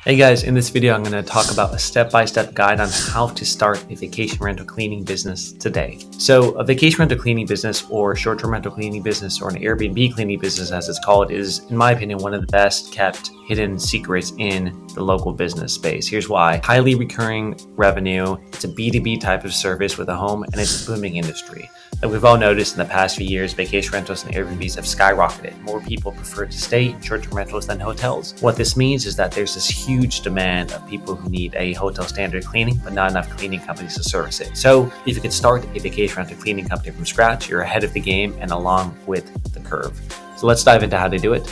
Hey guys, in this video, I'm going to talk about a step-by-step guide on how to start a vacation rental cleaning business today. So a vacation rental cleaning business or short-term rental cleaning business or an Airbnb cleaning business as it's called is, in my opinion, one of the best kept hidden secrets in the local business space. Here's why. Highly recurring revenue. It's a B2B type of service with a home and it's a booming industry. Like we've all noticed in the past few years, vacation rentals and Airbnbs have skyrocketed. More people prefer to stay in short-term rentals than hotels. What this means is that there's this huge demand of people who need a hotel standard cleaning, but not enough cleaning companies to service it. So if you could start a vacation rental cleaning company from scratch, you're ahead of the game and along with the curve. So let's dive into how to do it.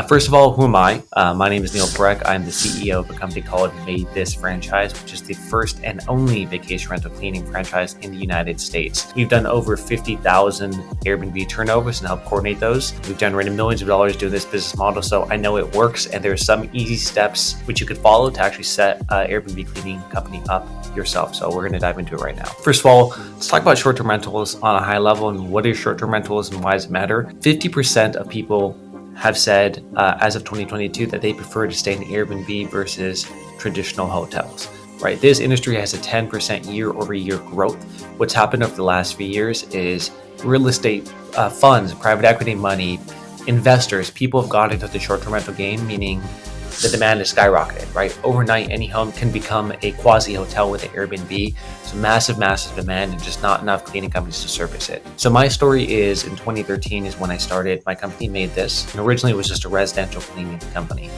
First of all, who am I? My name is Neel Parekh. I'm the CEO of a company called MaidThis Franchise, which is the first and only vacation rental cleaning franchise in the United States. We've done over 50,000 Airbnb turnovers and helped coordinate those. We've generated millions of dollars doing this business model, so I know it works, and there's some easy steps which you could follow to actually set an Airbnb cleaning company up yourself. So we're going to dive into it right now. First of all, let's talk about short-term rentals on a high level and what is short-term rentals and why does it matter. 50% of people have said as of 2022 that they prefer to stay in Airbnb versus traditional hotels, right? This industry has a 10% year-over-year growth. What's happened over the last few years is real estate funds, private equity money, investors, people have got into the short-term rental game, meaning the demand is skyrocketed, right? Overnight, any home can become a quasi-hotel with an Airbnb. So massive demand and just not enough cleaning companies to service it. So my story is in 2013 is when I started my company, MaidThis. And originally it was just a residential cleaning company.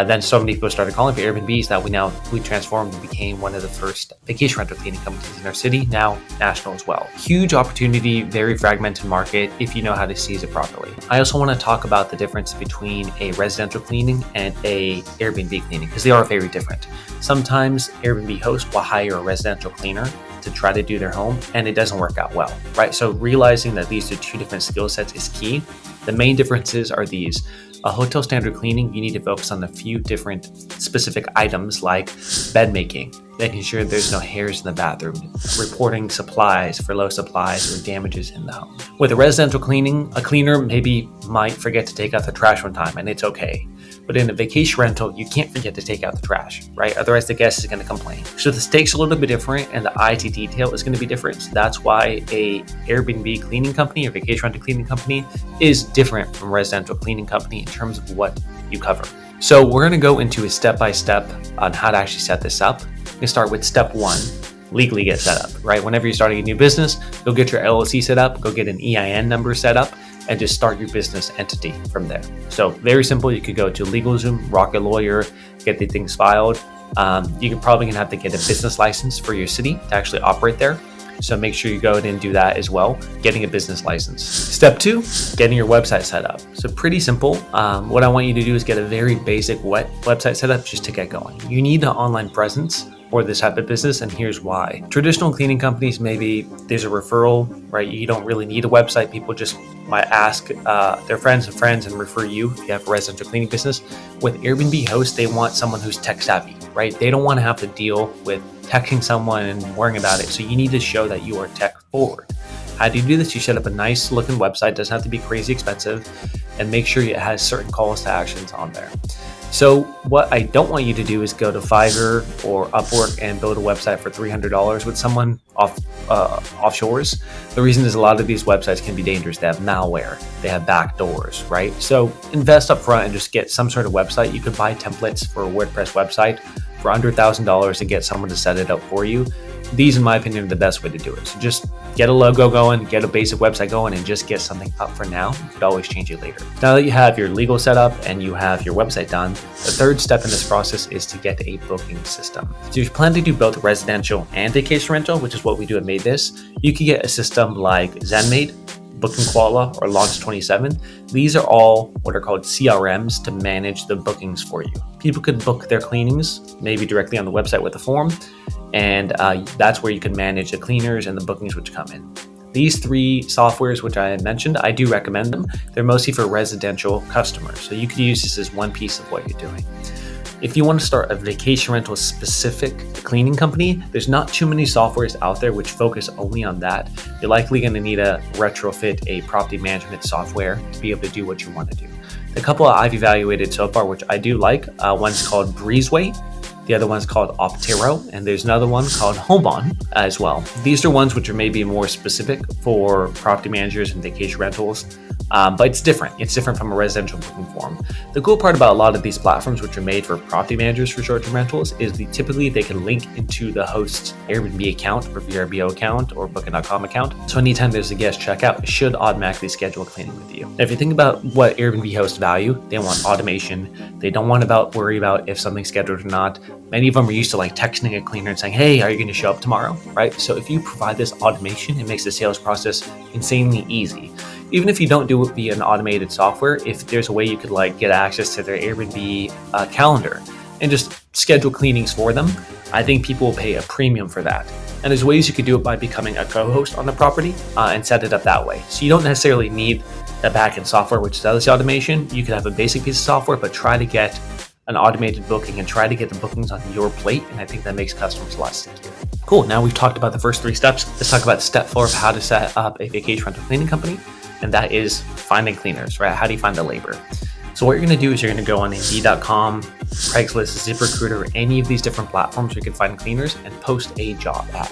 Then so many people started calling for Airbnbs that we transformed and became one of the first vacation rental cleaning companies in our city, now national as well. Huge opportunity, very fragmented market if you know how to seize it properly. I also want to talk about the difference between a residential cleaning and a Airbnb cleaning because they are very different. Sometimes Airbnb hosts will hire a residential cleaner to try to do their home and it doesn't work out well, right? So realizing that these are two different skill sets is key. The main differences are these. A hotel standard cleaning, you need to focus on a few different specific items like bed making, making sure there's no hairs in the bathroom, reporting supplies for low supplies or damages in the home. With a residential cleaning, a cleaner might forget to take out the trash one time and it's okay. But in a vacation rental, you can't forget to take out the trash, right? Otherwise the guest is going to complain. So the stakes are a little bit different and the eye to detail is going to be different. So that's why a Airbnb cleaning company or vacation rental cleaning company is different from a residential cleaning company in terms of what you cover. So we're going to go into a step-by-step on how to actually set this up. We're going to start with step one, legally get set up, right? Whenever you're starting a new business, go get your LLC set up, go get an EIN number set up, and just start your business entity from there. So very simple. You could go to LegalZoom, Rocket Lawyer, get the things filed. You can probably have to get a business license for your city to actually operate there. So make sure you go ahead and do that as well, getting a business license. Step two, getting your website set up. So pretty simple. What I want you to do is get a very basic website set up just to get going. You need an online presence for this type of business, and here's why. Traditional cleaning companies, maybe there's a referral, right? You don't really need a website. People just might ask their friends and refer you if you have a residential cleaning business. With Airbnb hosts, they want someone who's tech savvy, right? They don't want to have to deal with texting someone and worrying about it. So you need to show that you are tech forward. How do you do this? You set up a nice looking website, doesn't have to be crazy expensive, and make sure it has certain calls to actions on there. So what I don't want you to do is go to Fiverr or Upwork and build a website for $300 with someone offshores. The reason is a lot of these websites can be dangerous. They have malware, they have backdoors, right? So invest up front and just get some sort of website. You could buy templates for a WordPress website for under $1,000 and get someone to set it up for you. These, in my opinion, are the best way to do it. So just get a logo going, get a basic website going, and just get something up for now. You could always change it later. Now that you have your legal setup and you have your website done, the third step in this process is to get a booking system. So if you plan to do both residential and vacation rental, which is what we do at MaidThis, you can get a system like ZenMaid, Booking Koala, or Launch 27. These are all what are called CRMs to manage the bookings for you. People could book their cleanings maybe directly on the website with a form, and that's where you can manage the cleaners and the bookings which come in. These three softwares which I mentioned, I do recommend them. They're mostly for residential customers, so you could use this as one piece of what you're doing. If you want to start a vacation rental specific cleaning company, there's not too many softwares out there which focus only on that. You're likely going to need to retrofit a property management software to be able to do what you want to do. The couple I've evaluated so far, which I do like, one's called Breezeway. The other one's called Optero, and there's another one called Homebon as well. These are ones which are maybe more specific for property managers and vacation rentals, but it's different. It's different from a residential booking form. The cool part about a lot of these platforms, which are made for property managers for short-term rentals, is typically they can link into the host's Airbnb account or VRBO account or Booking.com account. So anytime there's a guest checkout, it should automatically schedule cleaning with you. Now, if you think about what Airbnb hosts value, they want automation. They don't want to worry about if something's scheduled or not. Many of them are used to texting a cleaner and saying, hey, are you going to show up tomorrow, right? So if you provide this automation, it makes the sales process insanely easy. Even if you don't do it via an automated software, if there's a way you could get access to their Airbnb calendar and just schedule cleanings for them, I think people will pay a premium for that. And there's ways you could do it by becoming a co-host on the property and set it up that way. So you don't necessarily need the backend software, which does the automation. You could have a basic piece of software, but try to get an automated booking and try to get the bookings on your plate. And I think that makes customers a lot stickier. Cool. Now we've talked about the first 3 steps. Let's talk about step 4 of how to set up a vacation rental cleaning company. And that is finding cleaners, right? How do you find the labor? So what you're going to do is you're going to go on Indeed.com, Craigslist, ZipRecruiter, any of these different platforms where you can find cleaners and post a job ad.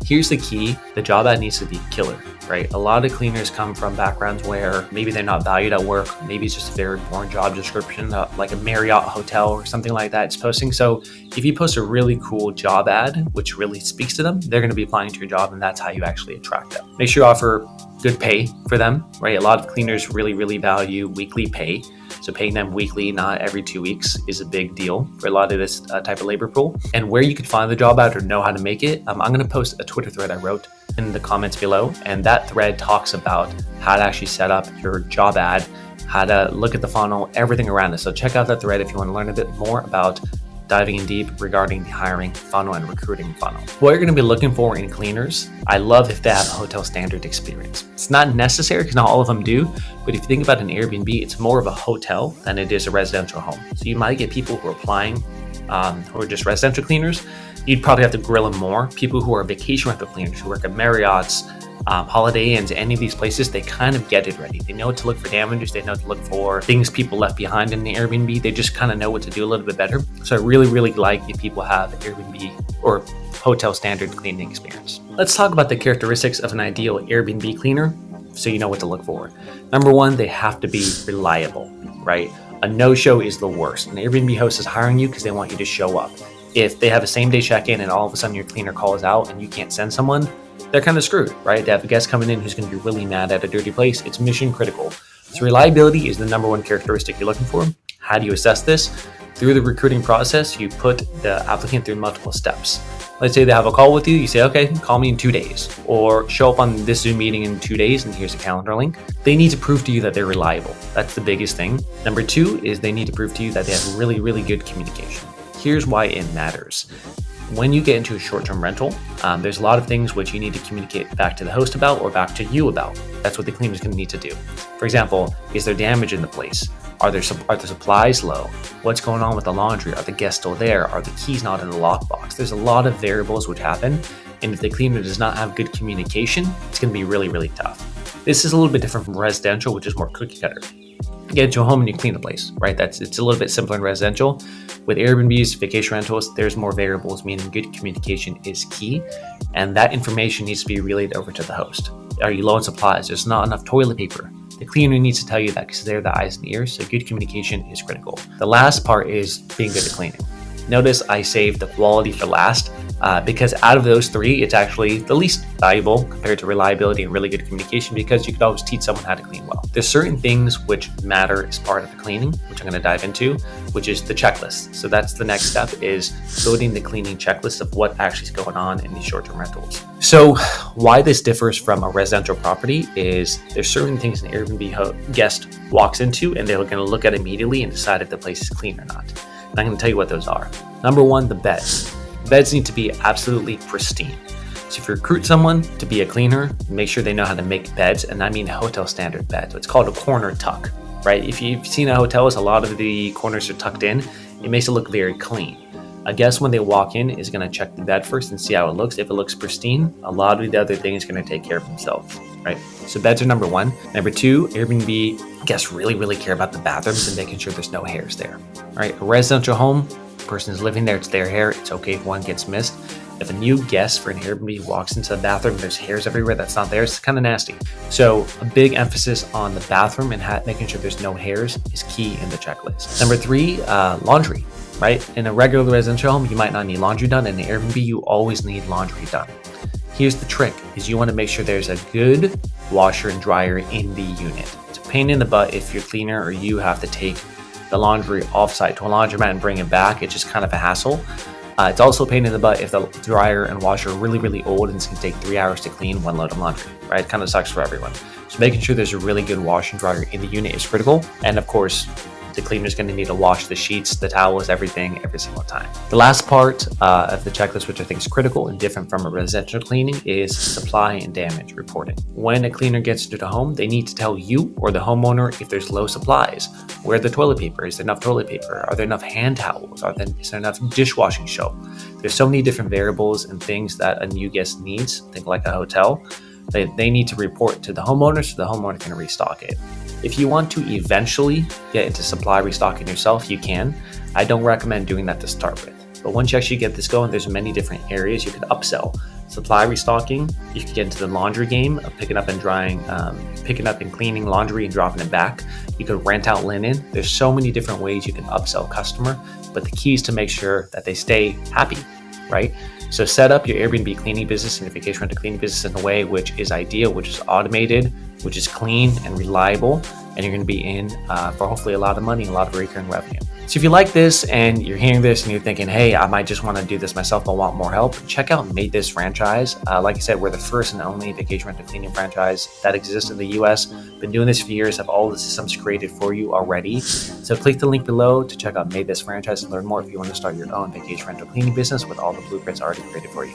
Here's the key. The job ad needs to be killer, right? A lot of cleaners come from backgrounds where maybe they're not valued at work. Maybe it's just a very boring job description, like a Marriott hotel or something like that it's posting. So if you post a really cool job ad, which really speaks to them, they're going to be applying to your job, and that's how you actually attract them. Make sure you offer good pay for them, right? A lot of cleaners really value weekly pay. So paying them weekly, not every 2 weeks, is a big deal for a lot of this type of labor pool. And where you can find the job ad or know how to make it, I'm going to post a Twitter thread I wrote in the comments below. And that thread talks about how to actually set up your job ad, how to look at the funnel, everything around it. So check out that thread if you want to learn a bit more about diving in deep regarding the hiring funnel and recruiting funnel. What you're going to be looking for in cleaners, I love if they have a hotel standard experience. It's not necessary because not all of them do, but if you think about an Airbnb, it's more of a hotel than it is a residential home. So you might get people who are applying who are just residential cleaners. You'd probably have to grill them more. People who are vacation rental cleaners who work at Marriott's, Holiday Inns, any of these places, they kind of get it ready. They know what to look for damages. They know what to look for things people left behind in the Airbnb. They just kind of know what to do a little bit better. So I really like if people have Airbnb or hotel standard cleaning experience. Let's talk about the characteristics of an ideal Airbnb cleaner so you know what to look for. Number 1, they have to be reliable, right? A no-show is the worst. An Airbnb host is hiring you because they want you to show up. If they have a same-day check-in and all of a sudden your cleaner calls out and you can't send someone, they're kind of screwed, right? They have a guest coming in who's going to be really mad at a dirty place. It's mission critical. So reliability is the number 1 characteristic you're looking for. How do you assess this? Through the recruiting process, you put the applicant through multiple steps. Let's say they have a call with you. You say, okay, call me in 2 days, or show up on this Zoom meeting in 2 days, and here's a calendar link. They need to prove to you that they're reliable. That's the biggest thing. Number 2 is they need to prove to you that they have really good communication. Here's why it matters. When you get into a short-term rental, there's a lot of things which you need to communicate back to the host about or back to you about. That's what the cleaner's going to need to do. For example, is there damage in the place? Are the supplies low? What's going on with the laundry? Are the guests still there? Are the keys not in the lockbox? There's a lot of variables which happen, and if the cleaner does not have good communication, it's going to be really tough. This is a little bit different from residential, which is more cookie cutter. You get into a home and you clean the place, right? It's a little bit simpler in residential. With Airbnbs, vacation rentals, there's more variables, meaning good communication is key. And that information needs to be relayed over to the host. Are you low on supplies? There's not enough toilet paper. The cleaner needs to tell you that because they're the eyes and ears. So good communication is critical. The last part is being good at cleaning. Notice I saved the quality for last because out of those 3, it's actually the least valuable compared to reliability and really good communication, because you could always teach someone how to clean well. There's certain things which matter as part of the cleaning, which I'm going to dive into, which is the checklist. So that's the next step, is building the cleaning checklist of what actually is going on in these short-term rentals. So why this differs from a residential property is there's certain things an Airbnb guest walks into and they're going to look at immediately and decide if the place is clean or not. And I'm going to tell you what those are. Number 1, the beds. Beds need to be absolutely pristine. So if you recruit someone to be a cleaner, make sure they know how to make beds, and I mean hotel standard beds. It's called a corner tuck, right? If you've seen a hotels, a lot of the corners are tucked in. It makes it look very clean. A guest, when they walk in, is going to check the bed first and see how it looks. If it looks pristine, a lot of the other things are going to take care of themselves, right? So beds are number one. Number two, Airbnb guests really care about the bathrooms and making sure there's no hairs there. All right, a residential home, the person is living there, it's their hair. It's okay if one gets missed. If a new guest for an Airbnb walks into the bathroom and there's hairs everywhere that's not theirs, it's kind of nasty. So a big emphasis on the bathroom and making sure there's no hairs is key in the checklist. Number three, laundry, right? In a regular residential home, you might not need laundry done. In an Airbnb, you always need laundry done. Here's the trick, is you want to make sure there's a good washer and dryer in the unit. It's a pain in the butt if your cleaner or you have to take the laundry offsite to a laundromat and bring it back. It's just kind of a hassle. It's also a pain in the butt if the dryer and washer are really old and it's going to take 3 hours to clean one load of laundry, right? It kind of sucks for everyone. So making sure there's a really good wash and dryer in the unit is critical. And of course, the cleaner is going to need to wash the sheets, the towels, everything every single time. The last part of the checklist, which I think is critical and different from a residential cleaning, is supply and damage reporting. When a cleaner gets into the home, they need to tell you or the homeowner if there's low supplies. Where's the toilet paper? Is there enough toilet paper? Are there enough hand towels? Is there enough dishwashing soap? There's so many different variables and things that a new guest needs. Think like a hotel. They need to report to the homeowner so the homeowner can restock it. If you want to eventually get into supply restocking yourself, you can. I don't recommend doing that to start with. But once you actually get this going, there's many different areas you could upsell. Supply restocking, you can get into the laundry game of picking up and cleaning laundry and dropping it back. You could rent out linen. There's so many different ways you can upsell a customer, but the key is to make sure that they stay happy, right? So set up your Airbnb cleaning business and your vacation rental cleaning business in a way which is ideal, which is automated, which is clean and reliable, and you're going to be in for hopefully a lot of money, a lot of recurring revenue. So if you like this and you're hearing this and you're thinking, hey, I might just want to do this myself but want more help, check out MaidThis Franchise. Like I said, we're the first and only vacation rental cleaning franchise that exists in the US. Been doing this for years, have all the systems created for you already. So click the link below to check out MaidThis Franchise and learn more if you want to start your own vacation rental cleaning business with all the blueprints already created for you.